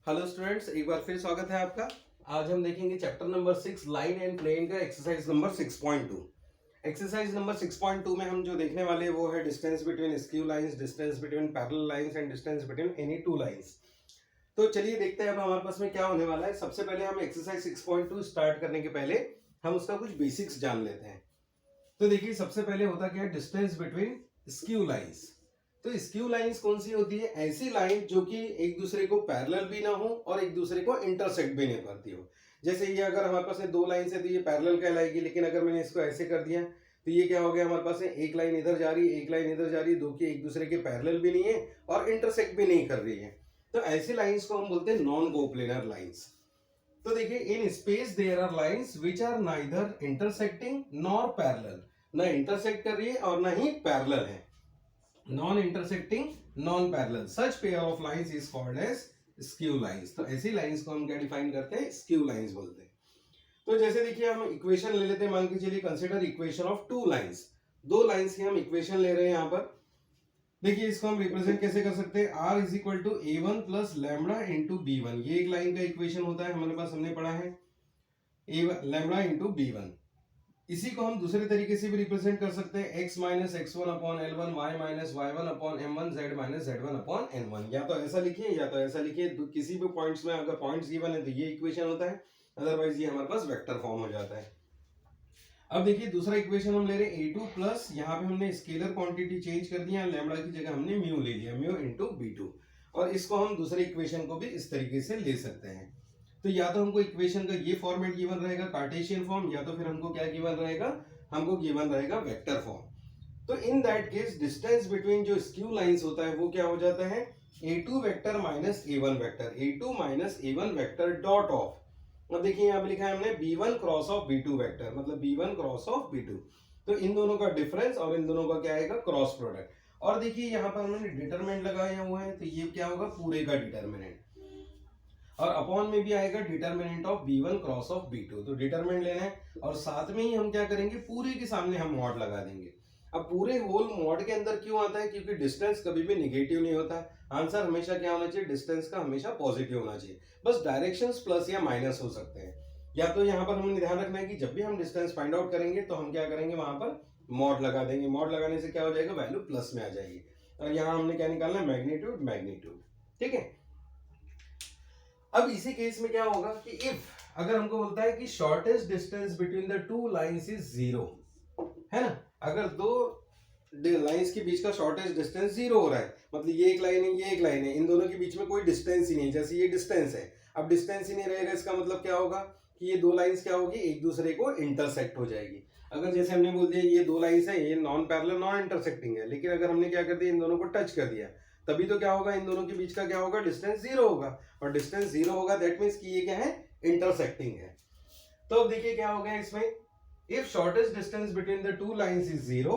Hello students, एक बार फिर स्वागत है आपका। आज हम देखेंगे chapter number 6 line and plane का एक्सरसाइज नंबर 6.2। एक्सरसाइज नंबर 6.2 में हम जो देखने वाले हैं वो है distance between skew lines, distance between parallel lines and distance between any two lines. तो चलिए देखते हैं अब हमारे पास में क्या होने वाला है। सबसे पहले हम एक्सरसाइज 6.2 स्टार्ट करने के पहले हम उसका कुछ बेसिक्स जान लेते हैं। तो देखिए सबसे पहले होता क्या है, डिस्टेंस बिटवीन स्क्यू लाइंस। तो स्क्यू लाइंस कौन सी होती है? ऐसी लाइन जो कि एक दूसरे को पैरेलल भी ना हो और एक दूसरे को इंटरसेक्ट भी नहीं करती हो। जैसे ये अगर हमारे पास में दो लाइन है तो ये पैरेलल कहलाएगी, लेकिन अगर मैंने इसको ऐसे कर दिया तो ये क्या हो गया, हमारे पास में एक लाइन इधर जा रही है, एक लाइन इधर जा रही है, दो की एक दूसरे के पैरेलल भी नहीं है और इंटरसेक्ट भी नहीं कर रही है। तो ऐसी लाइंस को हम बोलते हैं नॉन कोप्लेनर लाइंस। तो देखिए in space there are lines which are neither intersecting nor parallel, ना इंटरसेक्ट कर रही है और ना ही पैरेलल है। Non intersecting non parallel, such pair of lines is called as skew lines. तो ऐसी लाइंस को हम क्या डिफाइन करते हैं? स्क्यू लाइंस बोलते हैं। तो जैसे देखिए हम इक्वेशन ले लेते हैं, मान के चलिए consider equation of two lines. दो लाइंस की हम इक्वेशन ले रहे हैं यहाँ पर। देखिए इसको हम रिप्रेजेंट कैसे कर सकते हैं? r is equal to a one plus lambda into b one. ये एक लाइन का इक्वेशन होता है हमारे पास, हमने पढ़ा है ए लैम्बडा इंटू बी वन। इसी को हम दूसरे तरीके से भी रिप्रेजेंट कर सकते हैं, x minus x one upon l one, y minus y one upon m one, z minus z one upon n one. या तो ऐसा लिखिए या तो ऐसा लिखिए। तो किसी भी पॉइंट्स में अगर पॉइंट्स गिवन है तो ये इक्वेशन होता है, अदरवाइज ये हमारे पास वेक्टर फॉर्म हो जाता है। अब देखिए दूसरा इक्वेशन हम ले रहे हैं a2 प्लस, यहाँ पे हमने स्केलर क्वांटिटी चेंज कर दिया, लैम्बडा की जगह हमने म्यू ले लिया, म्यू इंटू b2। और इसको हम दूसरे इक्वेशन को भी इस तरीके से ले सकते हैं। तो या तो हमको इक्वेशन का ये फॉर्मेट गिवन रहेगा कार्टेशियन फॉर्म, या तो फिर हमको क्या गिवन रहेगा, हमको गिवन रहेगा वेक्टर फॉर्म। तो in that case distance between जो स्क्यू लाइंस होता है वो क्या हो जाता है, a2 vector minus a1 vector, a2 minus a1 vector dot of. अब देखिए यहाँ पे लिखा है हमने b1 cross of b2 vector, मतलब b1 क्रॉस ऑफ b2। तो इन दोनों का डिफरेंस और इन दोनों का क्या आएगा, क्रॉस प्रोडक्ट। और देखिए यहाँ पर हमने डिटरमिनेंट लगाया हुआ है, तो ये क्या होगा, पूरे का डिटरमिनेंट। और अपॉन में भी आएगा determinant of b1 cross of b2। तो डिटरमिनेंट लेना है और साथ में ही हम क्या करेंगे, पूरे के सामने हम मॉड लगा देंगे। अब पूरे होल मॉड के अंदर क्यों आता है? क्योंकि डिस्टेंस कभी भी निगेटिव नहीं होता। आंसर हमेशा क्या होना चाहिए, डिस्टेंस का हमेशा पॉजिटिव होना चाहिए। बस डायरेक्शंस प्लस या माइनस हो सकते हैं। या तो यहाँ पर हमें ध्यान रखना है कि जब भी हम डिस्टेंस फाइंड आउट करेंगे तो हम क्या करेंगे, वहां पर मॉड लगा देंगे। मॉड लगाने से क्या हो जाएगा, वैल्यू प्लस में आ जाएगी। और यहाँ हमने क्या निकालना है, मैग्नीट्यूड, मैग्नीट्यूड। ठीक है। अब इसी केस में क्या होगा कि इफ अगर हमको बोलता है कि shortest distance between the two lines is zero, है ना। अगर दो लाइंस के बीच का शॉर्टेस्ट डिस्टेंस जीरो हो रहा है, मतलब ये एक लाइन है ये एक लाइन है, इन दोनों के बीच में कोई डिस्टेंस ही नहीं, जैसे ये डिस्टेंस है। अब डिस्टेंस ही नहीं रहेगा, इसका मतलब क्या होगा कि ये दो लाइंस क्या होगी, एक दूसरे को इंटरसेक्ट हो जाएगी। अगर जैसे हमने बोल दिया ये दो लाइंस है, ये नॉन पैरेलल नॉन इंटरसेक्टिंग है, लेकिन अगर हमने क्या कर दिया, इन दोनों को टच कर दिया, तभी तो क्या होगा, इन दोनों के बीच का क्या होगा, डिस्टेंस जीरो होगा। और डिस्टेंस जीरो होगा दैट मीन्स कि ये क्या है, इंटरसेक्टिंग है। तो अब देखिए क्या हो गया इसमें, if shortest distance between the two lines is zero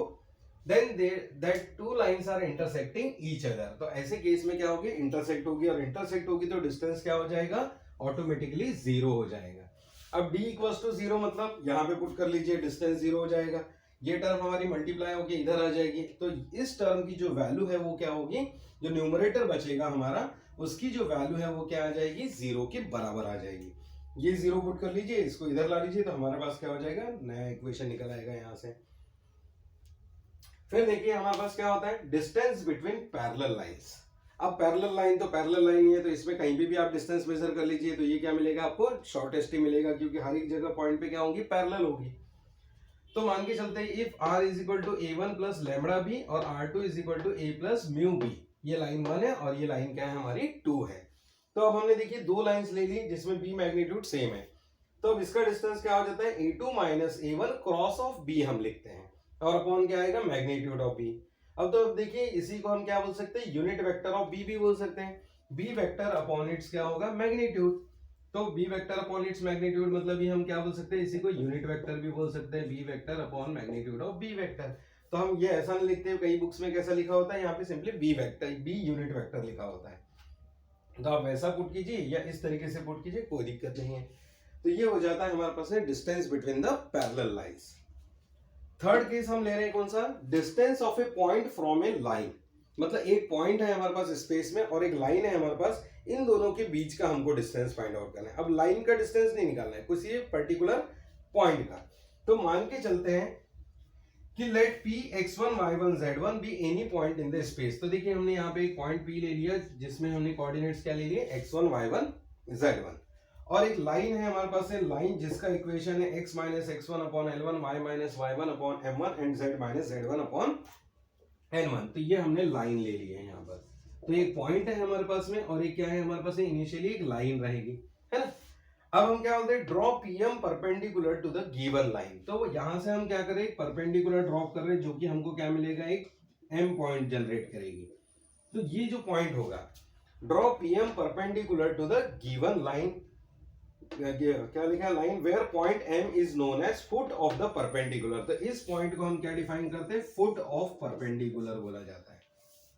then that two lines are intersecting each other. तो ऐसे केस में क्या होगी, इंटरसेक्ट होगी, और इंटरसेक्ट होगी तो डिस्टेंस क्या हो जाएगा, ऑटोमेटिकली जीरो हो जाएगा। अब d इक्वल्स टू जीरो मतलब यहाँ पे पुट कर लीजिए, डिस्टेंस जीरो हो जाएगा। ये टर्म हमारी मल्टीप्लाई होगी इधर आ जाएगी, तो इस टर्म की जो वैल्यू है वो क्या होगी, जो न्यूमरेटर बचेगा हमारा, उसकी जो वैल्यू है वो क्या आ जाएगी, जीरो के बराबर आ जाएगी। ये जीरो पुट कर लीजिए, इसको इधर ला लीजिए, तो हमारे पास क्या हो जाएगा, नया इक्वेशन निकल आएगा यहाँ से। फिर देखिए हमारे पास क्या होता है, डिस्टेंस बिटवीन पैरेलल लाइंस। अब पैरेलल लाइन तो पैरेलल लाइन ही है, तो इसमें कहीं पे भी आप डिस्टेंस मेजर कर लीजिए, तो ये क्या मिलेगा आपको, शॉर्टेस्ट ही मिलेगा, क्योंकि हर एक जगह पॉइंट पे क्या होगी, पैरेलल होगी। तो मान के चलते हैं if r is equal to a1 plus lambda b और r2 is equal to a plus mu b। ये लाइन 1 है और ये लाइन क्या है, हमारी 2 है। तो अब हमने देखिए दो लाइंस ले ली जिसमें b मैग्नीट्यूड सेम है, तो अब इसका डिस्टेंस क्या हो जाता है, a2 minus a1 cross of b हम लिखते हैं, और अपॉन क्या आएगा, मैग्नीट्यूड ऑफ b। अब तो अब देखिए इसी को हम क्या बोल सकते हैं, यूनिट वेक्टर ऑफ b भी बोल सकते हैं। b वेक्टर अपॉन इट्स क्या होगा, मैग्नीट्यूड। तो b vector upon its magnitude मतलब ये हम क्या बोल सकते हैं, इसी को यूनिट वेक्टर भी बोल सकते हैं, b vector upon magnitude of b vector. तो हम ये ऐसा नहीं लिखते, कई बुक्स में कैसा लिखा होता है, यहाँ पे simply b vector, b unit vector लिखा होता है। तो आप वैसा पुट कीजिए या इस तरीके से पुट कीजिए, कोई दिक्कत नहीं है। तो ये हो जाता है हमारे पास है distance between the parallel lines. Third case हम ले रहे हैं कौन सा, distance of A point from A line. मतलब एक पॉइंट है हमारे पास स्पेस में और एक लाइन है हमारे पास, इन दोनों के बीच का हमको डिस्टेंस फाइंड आउट करना है। अब लाइन का डिस्टेंस नहीं निकालना है, किसी पर्टिकुलर पॉइंट का। तो मान के चलते हैं कि let p x1 y1 z1 be any point in the space. तो देखिए हमने यहाँ पे एक पॉइंट p ले लिया जिसमें हमने कोऑर्डिनेट्स क्या ले लिए, x1 y1 z1, और एक लाइन है हमारे पास है लाइन जिसका इक्वेशन है x minus x1 upon l1 y minus y1 upon m1 and z minus z1 upon n1। तो ये हमने लाइन ले ली है यहाँ पर। तो एक पॉइंट है हमारे पास में और एक क्या है हमारे पास, इनिशियली एक लाइन रहेगी, है ना। अब हम क्या बोलते हैं, draw PM perpendicular to the given line. तो यहां से हम क्या करें, एक परपेंडिकुलर ड्रॉप कर रहे हैं जो कि हमको क्या मिलेगा, एक एम पॉइंट जनरेट करेगी। तो ये जो पॉइंट होगा, draw PM perpendicular to the given line, क्या लिखा है, line where point M is known as foot of the perpendicular. तो इस पॉइंट को हम क्या डिफाइन करते हैं, फुट ऑफ परपेंडिकुलर बोला जाता है,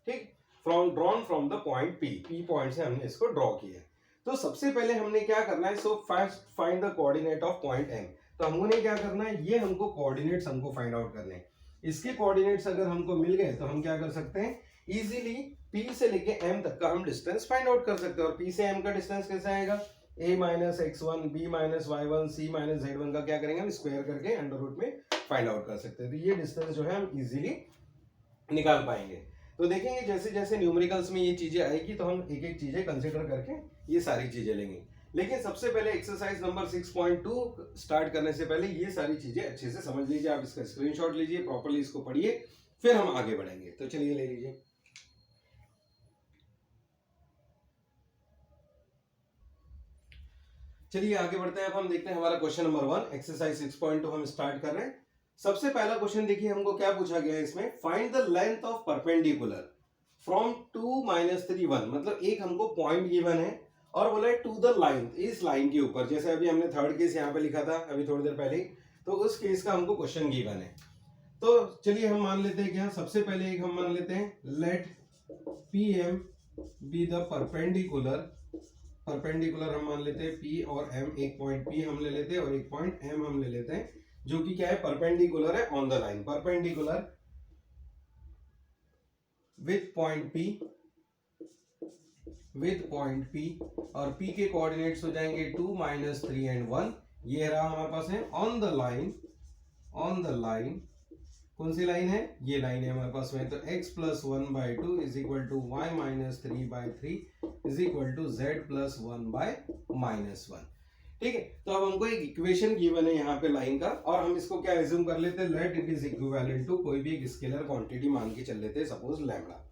ठीक। From drawn from the point P point से हमने इसको ड्रॉ किया। तो सबसे पहले हमने क्या करना है, so first find the coordinate of point M. तो हमने क्या करना है, ये हमको कोऑर्डिनेट्स हमको फाइंड आउट करने हैं। इसके कोऑर्डिनेट्स अगर हमको मिल गए तो हम क्या कर सकते हैं, इजीली p से लेके m तक का हम डिस्टेंस फाइंड आउट कर सकते हैं। और p से m का डिस्टेंस कैसे आएगा, a minus x1 b minus y1 c minus z1 का क्या करेंगे हम, स्क्वायर करके अंडर रूट में फाइंड आउट कर सकते हैं। तो ये डिस्टेंस जो है हम इजीली निकाल पाएंगे। तो देखेंगे जैसे जैसे न्यूमेरिकल्स में ये चीजें आएगी तो हम एक एक चीजें कंसिडर करके ये सारी चीजें लेंगे। लेकिन सबसे पहले एक्सरसाइज नंबर 6.2 स्टार्ट करने से पहले ये सारी चीजें अच्छे से समझ लीजिए। आप इसका स्क्रीनशॉट लीजिए, प्रॉपर्ली इसको पढ़िए, फिर हम आगे बढ़ेंगे। तो चलिए ले लीजिए। चलिए आगे बढ़ते हैं। अब हम देखते हैं हमारा क्वेश्चन नंबर 1 एक्सरसाइज 6.2 हम स्टार्ट कर रहे हैं। सबसे पहला क्वेश्चन देखिए हमको क्या पूछा गया है इसमें, find the length of perpendicular from 2 minus 3 1। मतलब एक हमको पॉइंट गिवन है और बोला है टू द लाइन, इस लाइन के ऊपर। जैसे अभी हमने थर्ड केस यहाँ पे लिखा था अभी थोड़ी देर पहले, तो उस केस का हमको क्वेश्चन गिवन है। तो चलिए हम मान लेते हैं क्या, सबसे पहले एक हम मान लेते हैं, let P M be the perpendicular हम मान लेते हैं p और m। एक पॉइंट p हम ले लेते हैं और एक पॉइंट m हम ले लेते हैं, जो कि क्या है, परपेंडिकुलर है on the line. Perpendicular with point p और p के कोऑर्डिनेट्स हो जाएंगे 2 माइनस 3 एंड 1। ये रहा हमारे पास है ऑन द लाइन। कौन सी लाइन है, ये लाइन है हमारे पास में। तो x plus 1/2 is equal to y minus 3/3 is equal to z plus 1/-1। ठीक है। तो अब हमको एक इक्वेशन गिवन है यहाँ पे लाइन का, और हम इसको क्या एज्यूम कर लेते हैं, let it is equivalent to कोई भी एक स्केलर क्वांटिटी मान के चल लेते हैं, सपोज लैम्डा।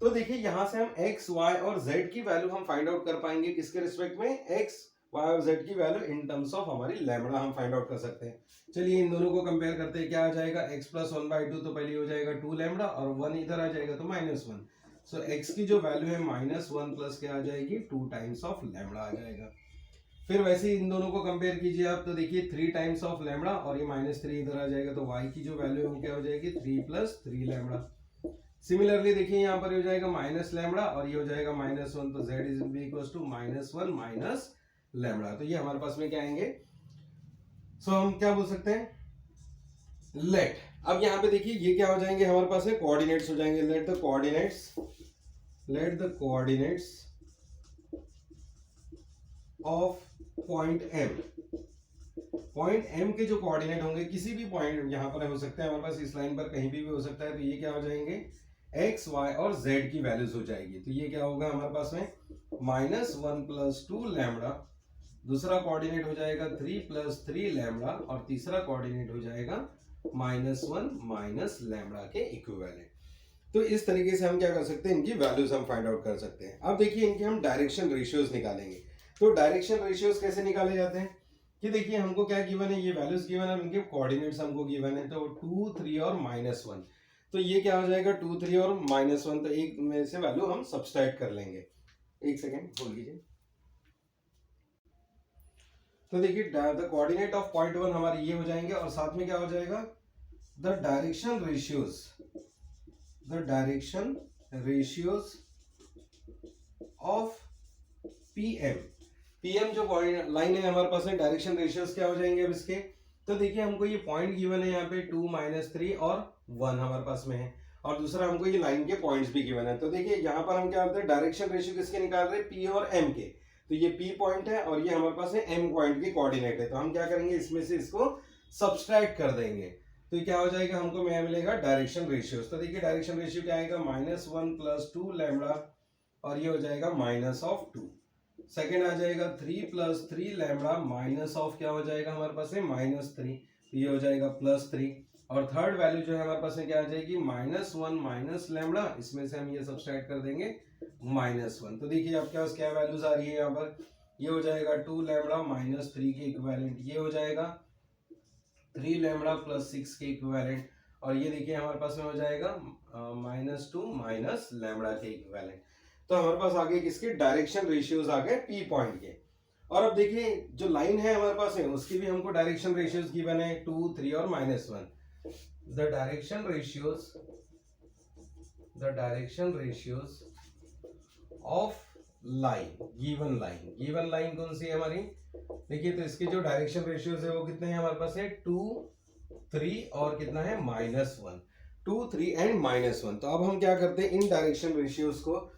तो देखिए यहाँ से हम x, y और z की वैल्यू हम फाइंड आउट कर पाएंगे किसके रिस्पेक्ट में, x, y और z की वैल्यू इन टर्म्स ऑफ हमारी लैम्डा हम फाइंड आउट कर सकते हैं। चलिए इन दोनों को कंपेयर करते हैं, क्या आ जाएगा, x प्लस 1/2 तो पहले हो जाएगा 2 लैम्डा और 1 इधर आ जाएगा तो -1। सो x की जो वैल्यू है -1 प्लस क्या आ जाएगी, 2 टाइम्स ऑफ लैम्डा आ जाएगा। फिर वैसे ही इन दोनों को कंपेयर कीजिए आप, तो देखिए 3 टाइम्स ऑफ लैम्डा और ये -3 इधर आ जाएगा, तो y की जो वैल्यू है क्या हो जाएगी, 3 प्लस 3 लैम्डा। सिमिलरली देखिए यहाँ पर हो जाएगा माइनस लैम्डा और ये हो जाएगा -1, तो z is equal to -1 minus lambda. तो ये हमारे पास में क्या आएंगे, सो हम क्या बोल सकते हैं, लेट। अब यहाँ पे देखिए ये क्या हो जाएंगे हमारे पास में, कोऑर्डिनेट्स हो जाएंगे। Let the coordinates of point m के जो कोऑर्डिनेट होंगे, किसी भी पॉइंट यहाँ पर हो सकते हैं हमारे पास, इस लाइन पर कहीं भी हो सकता है, तो ये क्या हो जाएंगे, x, y और z की वैल्यूज हो जाएगी। तो ये क्या होगा हमारे पास में, -1 प्लस 2 लैम्डा, दूसरा कोऑर्डिनेट हो जाएगा 3 प्लस 3 लैम्डा और तीसरा कोऑर्डिनेट हो जाएगा -1 माइनस लैम्डा के इक्विवेलेंट। तो इस तरीके से हम क्या कर सकते हैं, इनकी वैल्यूज हम फाइंड आउट कर सकते हैं। अब देखिए इनके हम डायरेक्शन रेशियोज निकालेंगे। तो डायरेक्शन रेशियोज कैसे निकाले जाते हैं, कि देखिए हमको क्या गिवन है, ये वैल्यूज गिवन है, इनके कोऑर्डिनेट्स हमको गिवन है, तो 2, 3 और -1। तो ये क्या हो जाएगा, 2, 3 और -1, तो एक में से वैल्यू हम सब्सट्रैक्ट कर लेंगे। एक सेकेंड बोल लीजिए। तो देखिए द कोऑर्डिनेट ऑफ पॉइंट 1 हमारे ये हो जाएंगे, और साथ में क्या हो जाएगा, the direction ratios of PM जो लाइन है हमारे पास में, डायरेक्शन रेशियोज क्या हो जाएंगे अब इसके। तो देखिए हमको ये पॉइंट गिवन है यहाँ पे 2, -3 और 1 हमारे पास में है, और दूसरा हमको ये लाइन के पॉइंट्स भी गिवन है। तो देखिए यहाँ पर हम क्या करते हैं, डायरेक्शन रेशियो किसके निकाल रहे हैं, पी और एम के। तो ये पी पॉइंट है और ये हमारे पास है एम पॉइंट की कोऑर्डिनेट है। तो हम क्या करेंगे, इसमें से इसको सब्सट्रैक्ट कर देंगे। तो ये क्या हो जाएगा, हमको यहाँ मिलेगा डायरेक्शन रेशियो। तो देखिए डायरेक्शन रेशियो क्या आएगा, -1 + 2 लैम्बडा, और ये हो जाएगा -2। सेकेंड आ जाएगा 3 + 3 लैम्बडा माइनस ऑफ क्या हो जाएगा हमारे पास है -3, तो ये हो जाएगा +3। और थर्ड वैल्यू जो है हमारे पास में क्या आ जाएगी, -1 - लैम्बडा, इसमें से हम ये सब्सट्रैक्ट कर देंगे -1। तो देखिए आपके पास क्या वैल्यूज आ रही है यहाँ पर, ये हो जाएगा 2 लैम्बडा -3 के इक्विवेलेंट, ये हो जाएगा 3 लैम्बडा + 6 के इक्विवेलेंट, और ये देखिए हमारे पास में हो जाएगा -2 - लैम्बडा के इक्विवेलेंट। तो हमारे पास आ गए किसके, डायरेक्शन रेशियोज आ गए पी पॉइंट के। और अब देखिए जो लाइन है हमारे पास है उसकी भी हमको डायरेक्शन रेशियोज गिवन है 2, 3 और -1। The direction ratios of given line कौन सी है हमारी, देखिए तो इसके जो डायरेक्शन रेशियोज है वो कितने हैं हमारे पास है, 2, 3 और कितना है -1, 2, 3 एंड -1। तो अब हम क्या करते हैं, इन डायरेक्शन रेशियोज को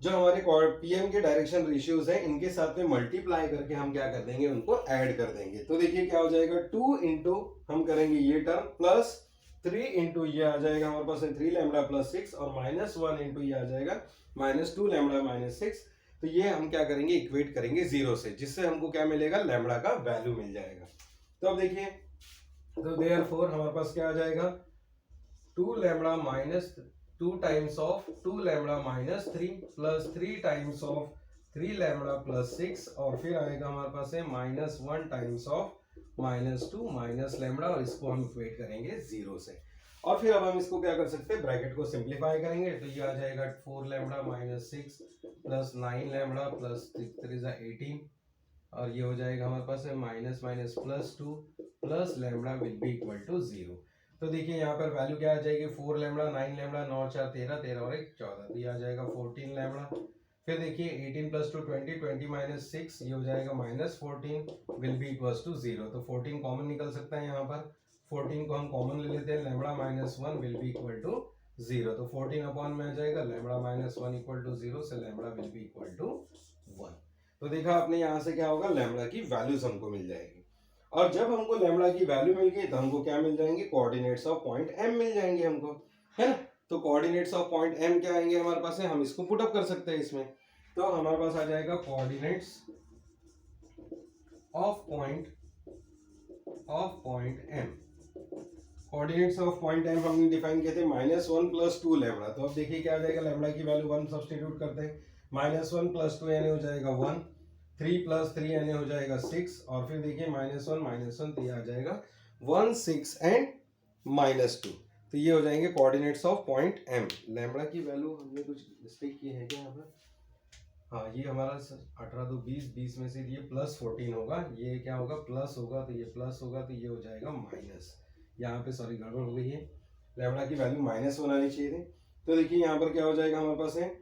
जो हमारे पीएम के डायरेक्शन रेशियोज हैं इनके साथ में मल्टीप्लाई करके हम क्या कर देंगे, उनको ऐड कर देंगे। तो देखिए क्या हो जाएगा, 2 इंटू हम करेंगे ये टर्म प्लस 3 इंटू ये आ जाएगा हमारे पास 3 लैम्बडा + 6 और -1 इंटू ये आ जाएगा -2 लैम्बडा - 6। तो ये हम क्या करेंगे, इक्वेट करेंगे 0 से, जिससे हमको क्या मिलेगा, लैम्बडा का वैल्यू मिल जाएगा। तो अब देखिए, तो देयरफॉर हमारे पास क्या आ जाएगा, 2 lambda -2 times of 2 lambda -3 plus 3 times of 3 lambda + 6, और फिर आएगा हमारे पास है -1 टाइम्स ऑफ -2 - लैम्बडा, और इसको हम इक्वेट करेंगे 0 से। और फिर अब हम इसको क्या कर सकते हैं, ब्रैकेट को सिंप्लीफाई करेंगे। तो ये आ जाएगा 4 लैम्बडा -6 प्लस 9 लैम्बडा प्लस 3 = 18, और ये हो जाएगा हमारे पास है -2 plus lambda will be equal to 0। तो देखिए यहाँ पर वैल्यू क्या आ जाएगी, 4 लैम्बडा 9 लैम्बडा 9 4 13 13 और 1 14, तो ये आ जाएगा 14 लैम्बडा। फिर देखिए 18 + 2 20 20 - 6, ये हो जाएगा -14 विल बी इक्वल टू 0। तो 14 कॉमन निकल सकता है यहाँ पर, 14 को हम कॉमन ले लेते हैं, lambda -1 will be equal to 0। तो 14 अपॉन में आ जाएगा लैम्बडा -1 इक्वल टू 0 से lambda will be equal to 1। तो देखा आपने यहाँ से क्या होगा, लैम्बडा की वैल्यूज हमको मिल जाएगी। और जब हमको लैम्बडा की वैल्यू मिल गई तो हमको क्या मिल जाएंगे, कोऑर्डिनेट्स ऑफ पॉइंट एम मिल जाएंगे हमको, है ना। तो कोऑर्डिनेट्स ऑफ पॉइंट एम क्या आएंगे हमारे पास है, हम इसको पुट अप कर सकते हैं इसमें। तो हमारे पास आ जाएगा coordinates of point M. Coordinates of point M हमने डिफाइन किए थे -1 + 2 लैम्बडा। तो अब देखिए क्या आ जाएगा, लैम्बडा की वैल्यू 1 सब्स्टिट्यूट करते हैं, -1 + 2 यानी हो जाएगा 1, 3 + 3 यानी हो जाएगा 6, और फिर देखिए -1 तो ये आ जाएगा 1 6 एंड -2। तो ये हो जाएंगे coordinates of point M. Lambda की वैल्यू हमने कुछ मिस्टेक की है क्या यहाँ पर, हाँ ये हमारा 18 2 20 में से ये +14 होगा, ये क्या होगा, प्लस होगा, तो ये प्लस होगा, तो ये हो जाएगा माइनस। यहाँ पे सॉरी गड़बड़ हो गई है, लैम्बडा की वैल्यू -1 आनी चाहिए थी। तो देखिए यहाँ पर क्या हो जाएगा हमारे पास है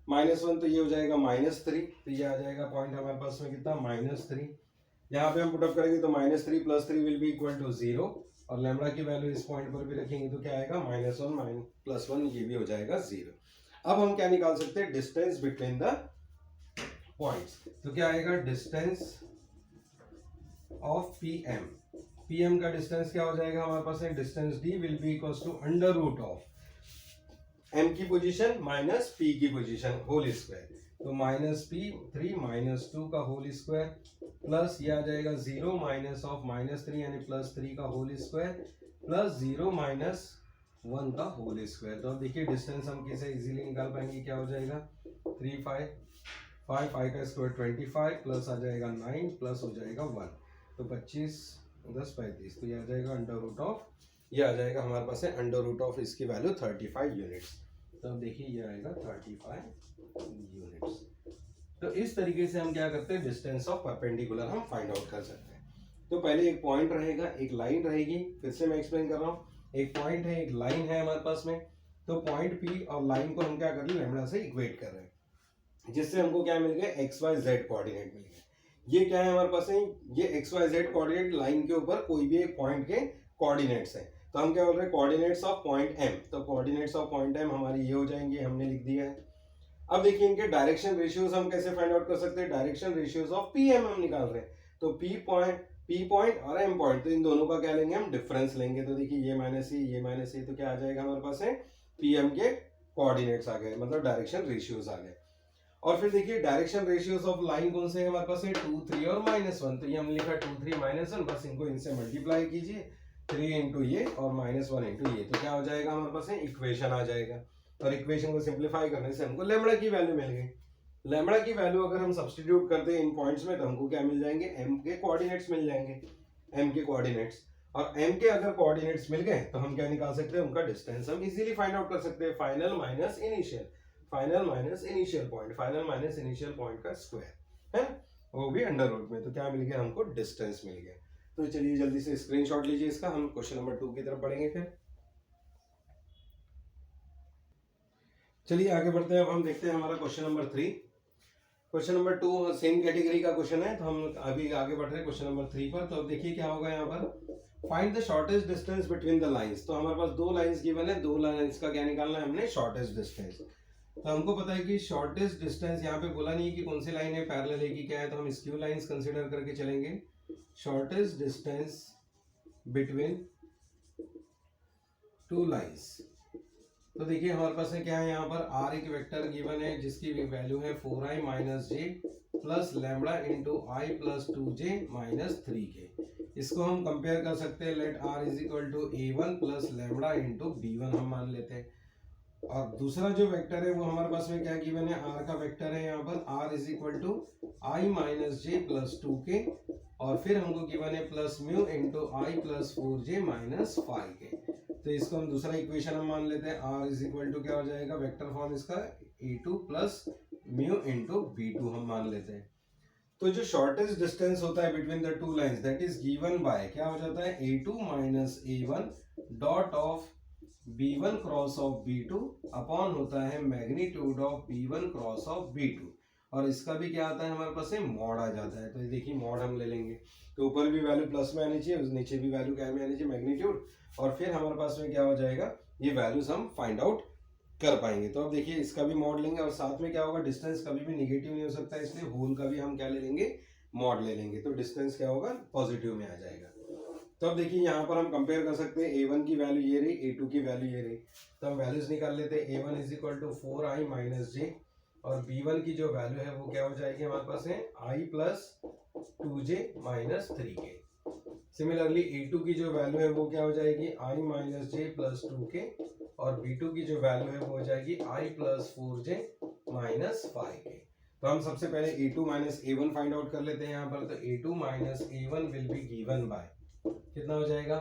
-1, तो ये हो जाएगा -3, तो ये आ जाएगा पॉइंट हमारे पास में कितना, -3। यहाँ पे हम पुटअप करेंगे तो -3 + 3 विल बी इक्वल टू 0, और लैम्बडा की वैल्यू इस पॉइंट पर भी रखेंगे तो क्या आएगा, -1 + 1, ये भी हो जाएगा 0। अब हम क्या निकाल सकते हैं, डिस्टेंस बिटवीन द पॉइंट्स। तो क्या आएगा, डिस्टेंस ऑफ पीएम का डिस्टेंस क्या हो जाएगा हमारे पास है, distance D will be equal to √ M की पोजीशन माइनस पी की पोजीशन होल स्क्वायर। तो -p3 - 2 का होल स्क्वायर प्लस ये आ जाएगा 0 -3 यानी +3 का होल स्क्वायर प्लस 0 - 1 का होल स्क्वायर। तो अब देखिए डिस्टेंस हम कैसे इजीली निकाल पाएंगे, क्या हो जाएगा 3 5 5 5 का स्क्वायर 25 प्लस आ जाएगा 9 प्लस हो जाएगा 1, तो 25 10 35, तो ये आ जाएगा √ ये आ जाएगा हमारे पास है √ इसकी वैल्यू 35 यूनिट्स। तो अब देखिए ये आएगा 35 यूनिट्स। तो इस तरीके से हम क्या करते हैं, डिस्टेंस ऑफ परपेंडिकुलर हम फाइंड आउट कर सकते हैं। तो पहले एक पॉइंट रहेगा, एक लाइन रहेगी, फिर से मैं एक्सप्लेन कर रहा हूँ, एक पॉइंट है, एक लाइन है हमारे पास में। तो पॉइंट पी और लाइन को हम क्या कर रहे हैं, लैम्बडा से इक्वेट कर रहे हैं, जिससे हमको क्या मिल गया, XYZ कोऑर्डिनेट मिल गया। ये क्या है हमारे पास है, ये XYZ कोऑर्डिनेट लाइन के ऊपर कोई भी एक पॉइंट के कोऑर्डिनेट्स हैं। तो हम क्या बोल रहे हैं, कोऑर्डिनेट्स ऑफ पॉइंट एम, तो कोऑर्डिनेट्स ऑफ पॉइंट एम हमारी ये हो जाएंगे, हमने लिख दिया है। अब देखिए इनके डायरेक्शन रेशियोज हम कैसे फाइंड आउट कर सकते हैं, direction ratios of P M हम निकाल रहे हैं, तो पी पॉइंट और एम पॉइंट, तो इन दोनों का क्या लेंगे हम, डिफरेंस लेंगे। तो देखिए ये माइनस ये, तो क्या आ जाएगा हमारे पास है, पी एम के कोऑर्डिनेट्स आ गए, मतलब डायरेक्शन रेशियोज आ गए। और फिर देखिए डायरेक्शन रेशियोज ऑफ लाइन कौन से हैं हमारे पास है, 2 3 और -1, तो ये हमने लिखा 2 3 -1, बस इनको इनसे मल्टीप्लाई कीजिए, 3 इंटू ये और -1 इंटू ये, तो क्या हो जाएगा हमारे पास है, इक्वेशन आ जाएगा। और इक्वेशन को सिंप्लीफाई करने से हमको लैम्बडा की वैल्यू मिल गई। लैम्बडा की वैल्यू अगर हम सब्स्टिट्यूट करते हैं इन पॉइंट्स में, तो हमको क्या मिल जाएंगे, एम के कोऑर्डिनेट्स मिल जाएंगे, एम के कोऑर्डिनेट्स। और एम के अगर कोऑर्डिनेट्स मिल गए तो हम क्या निकाल सकते हैं, उनका डिस्टेंस हम इजीली फाइंड आउट कर सकते हैं, final minus initial, final minus initial point, final minus initial point का स्क्वायर है, वो भी अंडर रूट में। तो क्या मिल गया हमको, डिस्टेंस मिल गया। तो चलिए जल्दी से स्क्रीनशॉट लीजिए इसका, हम क्वेश्चन नंबर 2 की तरफ बढ़ेंगे। फिर चलिए आगे बढ़ते हैं, अब हम देखते हैं हमारा question number 3। Question number 2 same category का क्वेश्चन है, तो हम अभी आगे बढ़ रहे हैं क्वेश्चन नंबर 3 पर। तो अब देखिए क्या होगा यहाँ पर, find the shortest distance between the lines. तो हमारे पास दो लाइंस गिवन है, दो लाइंस का क्या निकालना है हमने, शॉर्टेस्ट डिस्टेंस। तो हमको पता है कि शॉर्टेस्ट डिस्टेंस, यहाँ पे बोला नहीं कि कौन सी लाइन है, पैरेलल है कि क्या है, तो हम स्क्यू लाइंस कंसीडर करके चलेंगे। Shortest distance between two lines, तो देखिए हमारे पास है क्या है, यहाँ पर आर एक वेक्टर गिवन है जिसकी वैल्यू है 4i minus J plus lambda into I plus 2j minus 3k। इसको हम कंपेयर कर सकते हैं, let r is equal to a1 plus lambda into b1 हम मान लेते हैं। और दूसरा जो वेक्टर है वो हमारे पास में क्या गिवन है, r का वेक्टर है यहाँ पर r is equal to I minus J plus 2k, और फिर हमको गिवन है plus mu into I plus 4j minus 5k। तो इसको हम दूसरा इक्वेशन हम मान लेते हैं, r इज इक्वल टू क्या हो जाएगा, वेक्टर फॉर्म इसका a2 plus mu into b2 हम मान लेते हैं। तो जो शॉर्टेस्ट डिस्टेंस होता है between the two lines, that is given bye क्या हो जाता है, a2 minus a1 dot of b1 cross of b2 upon होता है magnitude of b1 cross of b2, और इसका भी क्या आता है हमारे पास है, मॉड आ जाता है। तो ये देखिए मॉड हम ले लेंगे, तो ऊपर भी वैल्यू प्लस में आनी चाहिए, नीचे भी वैल्यू क्या में आनी चाहिए, मैग्नीट्यूड, और फिर हमारे पास में क्या हो जाएगा, ये वैल्यूज हम फाइंड आउट कर पाएंगे। तो अब देखिए इसका भी मॉड लेंगे, और साथ में क्या होगा, डिस्टेंस कभी भी निगेटिव नहीं हो सकता, इसलिए होल का भी हम क्या ले लेंगे, मॉड ले लेंगे, तो डिस्टेंस क्या होगा, पॉजिटिव में आ जाएगा। तो अब देखिए यहाँ पर हम कंपेयर कर सकते हैं, a1 की वैल्यू ये रही, a2 की वैल्यू ये रही, तो हम वैल्यूज निकाल लेते हैं। a1 is equal to 4i minus j, और b1 की जो वैल्यू है वो क्या हो जाएगी हमारे पास है, i plus 2j minus 3k। Similarly a2 की जो वैल्यू है वो क्या हो जाएगी, i minus J plus 2k, और b2 की जो वैल्यू है वो हो जाएगी i plus 4j minus 5k। तो हम सबसे पहले a2 minus a1 find out कर लेते हैं यहाँ पर। तो a2 minus a1 will be given by कितना हो जाएगा,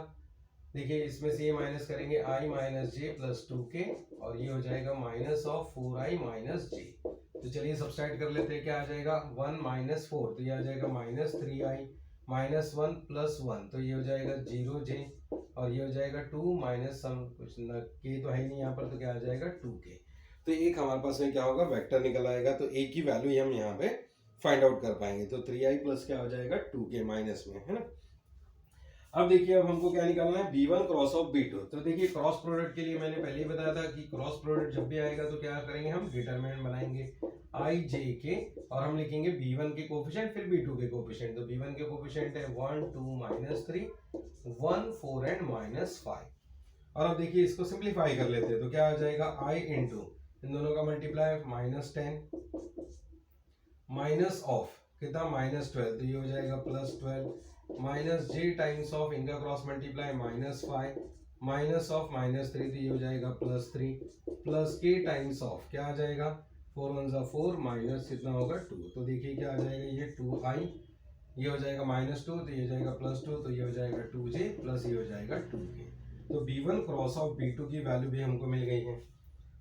देखिए इसमें से ये माइनस करेंगे, i minus J plus 2k, और ये हो जाएगा माइनस ऑफ 4i माइनस जे। तो चलिए सब्सट्रैक्ट कर लेते हैं, क्या आ जाएगा 1 माइनस 4, तो ये आ जाएगा माइनस 3i माइनस 1 प्लस 1, तो ये हो जाएगा 0j, और ये हो जाएगा 2 माइनस सम कुछ न k तो है नहीं यहाँ पर, तो क्या आ जाएगा 2k। तो एक हमारे पास में क्या होगा, वेक्टर निकल आएगा, तो एक की वैल्यू हम यहाँ पे फाइंड आउट कर पाएंगे। तो 3i प्लस क्या हो जाएगा 2k माइनस में, है ना। अब देखिए अब हमको क्या निकालना है, b1 क्रॉस ऑफ b2। तो देखिए क्रॉस प्रोडक्ट के लिए मैंने पहले ही बताया था कि क्रॉस प्रोडक्ट जब भी आएगा तो क्या करेंगे, हम डिटरमिनेंट बनाएंगे i j k, और हम लिखेंगे b1 के कोफिशिएंट फिर b2 के कोफिशिएंट। तो b1 के कोफिशिएंट है 1 2 माइनस 3 1 4 एंड माइनस 5। और अब देखिए इसको सिंप्लीफाई कर लेते हैं, तो क्या आ जाएगा i इंटू इन दोनों का मल्टीप्लाई माइनस 10 माइनस ऑफ कितना माइनस 12, तो ये हो जाएगा plus 12 minus j times of इनका cross multiply minus 5 minus of minus 3, तो ये हो जाएगा plus 3 plus k times of क्या आ जाएगा 4 1 जा 4 माइनस कितना होगा 2। तो देखिए क्या आ जाएगा, ये 2i, ये हो जाएगा माइनस 2, तो ये हो जाएगा प्लस 2, तो ये हो जाएगा 2j प्लस ये हो जाएगा 2k। तो b1 क्रॉस ऑफ b2 की वैल्यू भी हमको मिल गई है।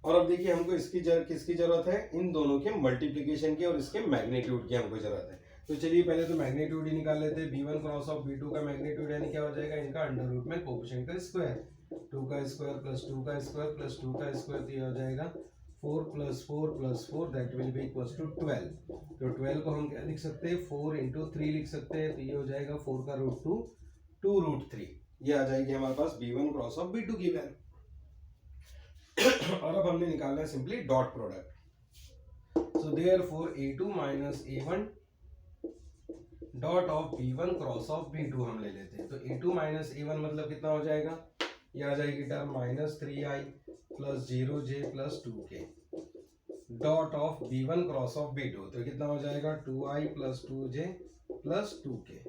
और अब देखिए हमको किसकी जरूरत है, इन दोनों के मल्टीप्लीकेशन की और इसके मैग्नीट्यूड की हमको जरूरत है। तो चलिए पहले तो मैग्नीट्यूड ही निकाल लेते हैं। b1 क्रॉस ऑफ b2 का मैग्नीट्यूड यानी क्या हो जाएगा, इनका अंडर रूट में कोफिशिएंट का स्क्वायर, 2 का स्क्वायर प्लस 2 का स्क्वायर प्लस 2 का स्क्वायर, तो ये हो जाएगा 4 plus 4 plus 4 that will be equals to 12। तो 12 को हम क्या लिख सकते हैं, 4 इंटू 3 लिख सकते हैं, तो ये हो जाएगा 4 का रूट 2 2 रूट 3, ये आ जाएगी हमारे पास B1 क्रॉस ऑफ B2 की वैल्यू। और अब हमने निकालना है simply dot product. So therefore A2 minus A1 dot of B1 cross of B2 हम ले लेते हैं। तो A2 माइनस A1 मतलब कितना हो जाएगा, ये आ जाएगी term minus 3i plus 0j plus 2k dot of B1 cross of B2, तो कितना हो जाएगा 2i plus 2j plus 2k।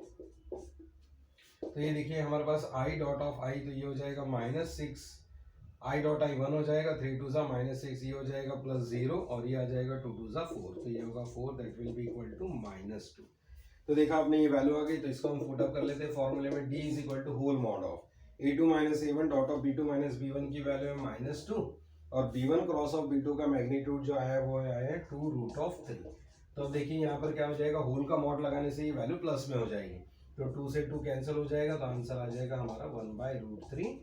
तो ये देखिए हमारे पास i डॉट ऑफ i, तो ये हो जाएगा -6, i डॉट i 1 हो जाएगा, 3 2 -6, ये हो जाएगा प्लस 0 और ये आ जाएगा 2 2 4, तो ये होगा 4, that will be equal to -2। तो देखा आपने ये वैल्यू आ गई, तो इसको हम पुट अप कर लेते हैं फॉर्मूले में। d is equal to whole mod of A2 minus A1 dot of B2 minus B1 की वैल्यू है -2 और B1 क्रॉस ऑफ B2 का मैग्नीट्यूड जो आया है वो आया है 2 रूट ऑफ 3। तो अब देखिए यहाँ पर क्या हो जाएगा, होल का मॉड लगाने से ये वैल्यू प्लस में हो जाएगी, तो 2 से 2 कैंसिल हो जाएगा, तो आंसर आ जाएगा हमारा 1/√3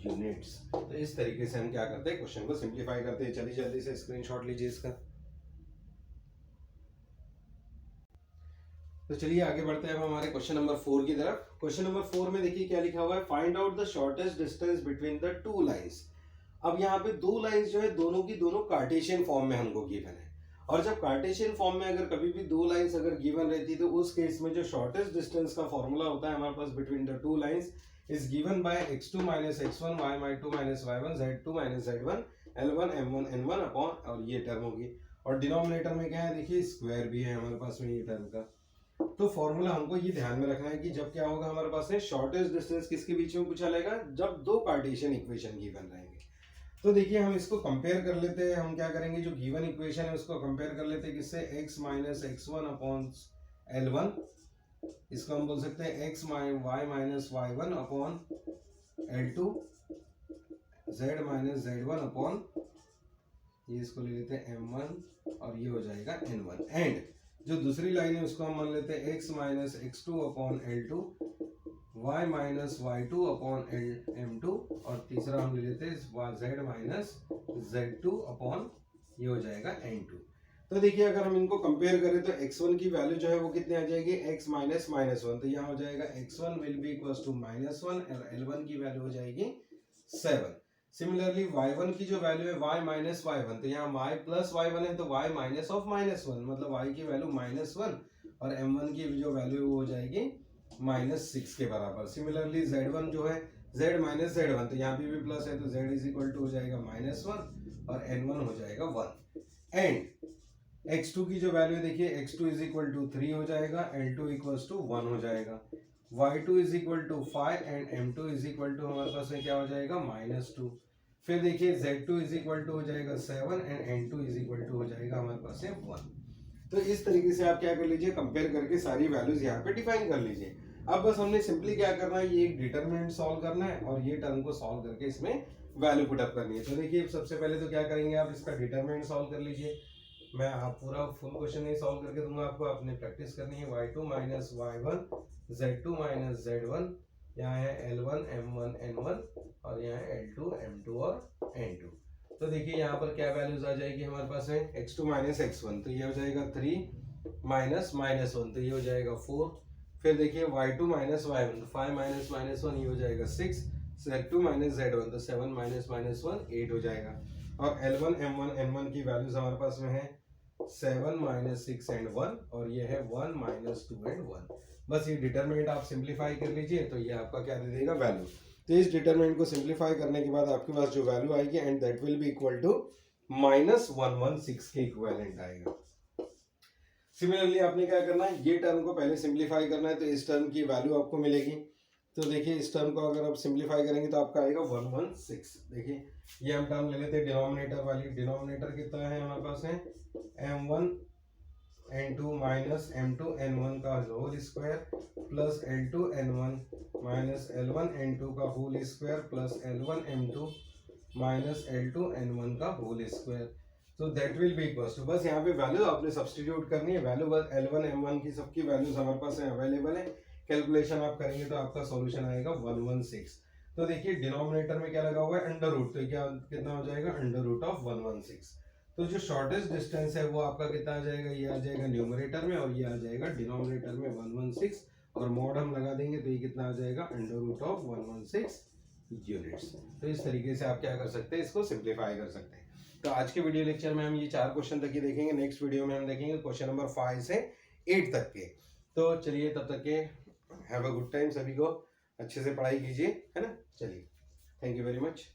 यूनिट्स। तो इस तरीके से हम क्या करते हैं, क्वेश्चन को सिंप्लीफाई करते हैं। चलिए जल्दी से स्क्रीनशॉट लीजिए इसका। तो चलिए आगे बढ़ते हैं हम हमारे क्वेश्चन नंबर 4 की तरफ। क्वेश्चन नंबर 4 में देखिए क्या लिखा हुआ है, find out the shortest distance between the two lines. अब यहाँ पे दो लाइंस जो है दोनों की दोनों कार्टेशियन फॉर्म में हमको गिवन है, और जब कार्टेशियन फॉर्म में अगर कभी भी दो लाइंस अगर गिवन रहती तो उस केस में जो शॉर्टेस्ट डिस्टेंस का फॉर्मूला होता है हमारे पास between the two lines is given by x2 minus x1 y2 minus y1 z2 minus z1 l1 m1 n1 upon, और ये टर्म होगी, और डिनोमिनेटर में क्या है देखिए स्क्वायर भी है हमारे पास में ये टर्म का। तो फॉर्मूला हमको ये ध्यान में रखना है कि जब क्या होगा हमारे पास है शॉर्टेस्ट डिस्टेंस किसके बीच में पूछा जाएगा, जब दो कार्टेशियन इक्वेशन गिवन रहेंगे। तो देखिए हम इसको कंपेयर कर लेते हैं, हम क्या करेंगे जो गिवन इक्वेशन है उसको कंपेयर कर लेते हैं किससे, x minus x1 upon l1, इसको हम बोल सकते हैं x y minus y1 upon l2, z minus z1 upon, ये इसको ले लेते हैं m1 और ये हो जाएगा n1, एंड जो दूसरी लाइन है उसको हम मान लेते हैं x minus x2 upon l2, y minus y2 upon m2, और तीसरा हम ले लेते हैं z माइनस z2 अपॉन, ये हो जाएगा n2। तो देखिए अगर हम इनको कंपेयर करें तो x1 की वैल्यू जो है वो कितनी आ जाएगी, x माइनस -1, तो यहाँ हो जाएगा x1 will be equal to -1 और l1 की वैल्यू हो जाएगी 7। सिमिलरली y1 की जो वैल्यू है y माइनस y1, तो यहाँ y प्लस y1 है तो y माइनस ऑफ -1, मतलब y की वैल्यू -1 और m1 की जो वैल्यू है वो हो जाएगी -6 के बराबर। सिमिलरली z1 जो है z माइनस z1, तो यहाँ भी प्लस है तो z इज इक्वल टू हो जाएगा -1 और n1 हो जाएगा 1, एंड x2 की जो वैल्यू देखिए x2 इज इक्वल टू 3 हो जाएगा, l2 इक्वल टू 1 हो जाएगा, y2 is equal to 5 and m2 is equal to हमारे पास में क्या हो जाएगा -2। फिर देखिए z2 इज इक्वल टू हो जाएगा 7 and n2 is equal to हो जाएगा हमारे पास में 1। तो इस तरीके से आप क्या कर लीजिए, कंपेयर करके सारी वैल्यूज यहाँ पे डिफाइन कर लीजिए। अब बस हमने सिंपली क्या करना है, ये एक डिटरमिनेंट सॉल्व करना है और ये टर्म को सॉल्व करके इसमें वैल्यू पुट अप करनी है। तो देखिए सबसे पहले तो क्या करेंगे, आप इसका डिटरमिनेंट सॉल्व कर लीजिए। मैं आप पूरा फुल क्वेश्चन नहीं सॉल्व करके दूंगा आपको, आपने प्रैक्टिस करनी है। y2 minus y1 z2 minus z1, यहाँ है l1 m1 n1 और यहाँ है l2 m2 और n2। तो देखिए यहाँ पर क्या वैल्यूज आ जाएगी हमारे पास है x2 माइनस x1, तो ये हो जाएगा 3 माइनस -1, तो ये हो जाएगा 4। फिर देखिए y2 माइनस y1, तो 5 माइनस -1 ये हो जाएगा 6, z2 माइनस z1, तो 7 माइनस -1 8 हो जाएगा, और l1 m1 n1 की वैल्यूज हमारे पास में है 7 माइनस 6 एंड 1, और ये है 1 माइनस 2 एंड 1। बस ये डिटरमिनेंट आप सिंप्लीफाई कर लीजिए तो ये आपका क्या दे देगा वैल्यू। तो इस डिटरमिनेंट को सिंप्लीफाई करने के बाद आपके पास जो वैल्यू आएगी and that will be equal to -116 के इक्विवेलेंट आएगा। सिमिलरली आपने क्या करना है, ये टर्म को पहले सिंप्लीफाई करना है, तो इस टर्म की वैल्यू आपको मिलेगी। तो देखिए इस टर्म को अगर आप सिंप्लीफाई करेंगे तो आपका आएगा 116। देखिए ये हम टर्म ले लेते हैं डिनोमिनेटर वाली, डिनोमिनेटर कितना है हमारे पास है m1 n2 minus m2 n1 का whole square plus l2 n1 minus l1 n2 का whole square plus l1 m2 minus l2 n1 का होल स्क्वायर। तो that will be equal to, बस यहाँ पे वैल्यू आपने सब्स्टिट्यूट करनी है, वैल्यू बस l1 m1 की सबकी वैल्यूज हमारे पास है अवेलेबल है। कैलकुलेशन आप करेंगे तो आपका सॉल्यूशन आएगा 116। तो देखिए डिनोमिनेटर में क्या लगा हुआ है अंडर रूट, तो क्या कितना हो जाएगा अंडर रूट ऑफ 116। तो जो शॉर्टेस्ट डिस्टेंस है वो आपका कितना आ जाएगा, ये आ जाएगा न्यूमरेटर में और ये आ जाएगा डिनोमिनेटर में 116 और मॉड हम लगा देंगे तो ये कितना आ जाएगा √116 यूनिट्स। तो इस तरीके से आप क्या कर सकते हैं, इसको सिंप्लीफाई कर सकते हैं। तो आज के वीडियो लेक्चर में हम ये 4 क्वेश्चन तक ही देखेंगे। नेक्स्ट वीडियो में हम देखेंगे क्वेश्चन नंबर 5 से 8 तक के। तो चलिए तब तक के हैव अ गुड टाइम, सभी को अच्छे से पढ़ाई कीजिए, है ना। चलिए, थैंक यू वेरी मच।